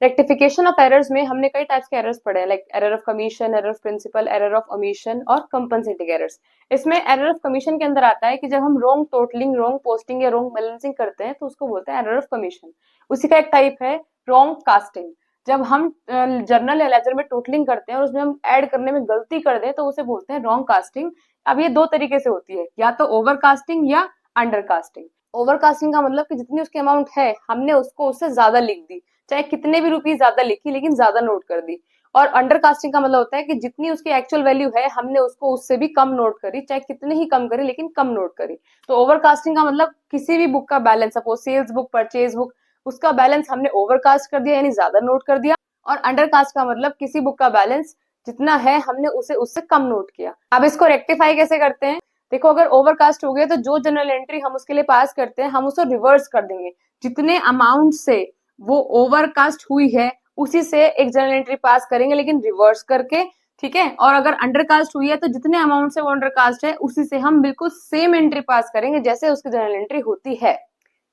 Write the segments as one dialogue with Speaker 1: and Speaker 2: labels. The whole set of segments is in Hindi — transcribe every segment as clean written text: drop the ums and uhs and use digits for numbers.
Speaker 1: रेक्टिफिकेशन ऑफ एरर्स में हमने कई टाइप्स के एरर्स पढ़े हैं, like error of commission, error of principle, error of omission और कंपनसेटिंग एरर्स। इसमें एरर ऑफ कमीशन के अंदर आता है कि जब हम रॉन्ग टोटलिंग, रॉन्ग पोस्टिंग या रॉन्ग बैलेंसिंग करते हैं तो उसको बोलते हैं एरर ऑफ कमीशन। उसी का एक टाइप है रॉन्ग कास्टिंग। जब हम जर्नल या लेजर में टोटलिंग करते हैं और उसमें हम ऐड करने में गलती कर दें तो उसे बोलते हैं रॉन्ग कास्टिंग। अब ये दो तरीके से होती है, या तो ओवर कास्टिंग या अंडर कास्टिंग। ओवर कास्टिंग का मतलब कि जितनी उसकी अमाउंट है हमने उसको उससे ज्यादा लिख दी, चाहे कितने भी रुपीज ज्यादा लिखी लेकिन ज्यादा नोट कर दी। और अंडर कास्टिंग का मतलब होता है कि जितनी उसकी एक्चुअल वैल्यू है हमने उसको उससे भी कम नोट करी, चाहे कितने ही कम करी लेकिन कम नोट करी। तो ओवर कास्टिंग का मतलब किसी भी बुक का balance, suppose sales book, purchase book, उसका बैलेंस हमने ओवरकास्ट कर दिया यानी ज्यादा नोट कर दिया। और अंडरकास्ट का मतलब किसी बुक का बैलेंस जितना है हमने उसे उससे कम नोट किया। अब इसको रेक्टिफाई कैसे करते हैं? देखो, अगर ओवरकास्ट हो गया तो जो जनरल एंट्री हम उसके लिए पास करते हैं हम उसको रिवर्स कर देंगे। जितने अमाउंट से वो ओवरकास्ट हुई है उसी से एक जनरल एंट्री पास करेंगे लेकिन रिवर्स करके, ठीक है। और अगर अंडरकास्ट हुई है तो जितने अमाउंट से वो अंडरकास्ट है उसी से हम बिल्कुल सेम एंट्री पास करेंगे जैसे उसकी जनरल एंट्री होती है।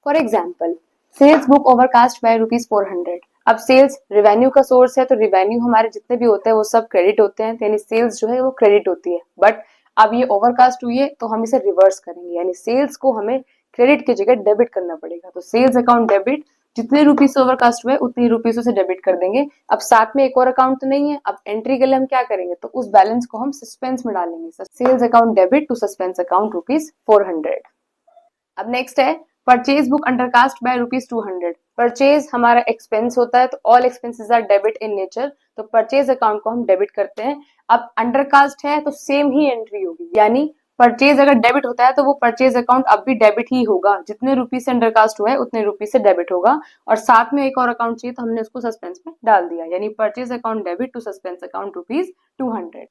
Speaker 1: For example, sales book overcast by ₹400। अब सेल्स रिवेन्यू का सोर्स है तो रिवेन्यू हमारे जितने भी होते हैं वो सब क्रेडिट होते हैं, यानी सेल्स जो है वो क्रेडिट होती है। बट अब ये ओवरकास्ट हुई है तो हम इसे रिवर्स करेंगे, यानी सेल्स को हमें क्रेडिट की जगह डेबिट करना पड़ेगा। तो सेल्स अकाउंट डेबिट, जितने रुपीज से ओवरकास्ट हुए उतनी रुपीजों से डेबिट कर देंगे। अब साथ में एक और अकाउंट तो नहीं है, अब एंट्री के लिए हम क्या करेंगे तो उस बैलेंस को हम सस्पेंस में डालेंगे। Sales account debit to suspense account ₹400। अब नेक्स्ट है purchase book undercast by ₹200। Purchase हमारा एक्सपेंस होता है तो all expenses are debit in nature, तो परचेज अकाउंट को हम डेबिट करते हैं। अब अंडरकास्ट है तो सेम ही एंट्री होगी, यानी परचेज अगर डेबिट होता है तो वो परचेज अकाउंट अब भी डेबिट ही होगा, जितने रुपीज से अंडरकास्ट हुआ है उतने रुपीज से डेबिट होगा। और साथ में एक और अकाउंट चाहिए तो हमने उसको सस्पेंस में डाल दिया, यानी purchase account debit to suspense account ₹200।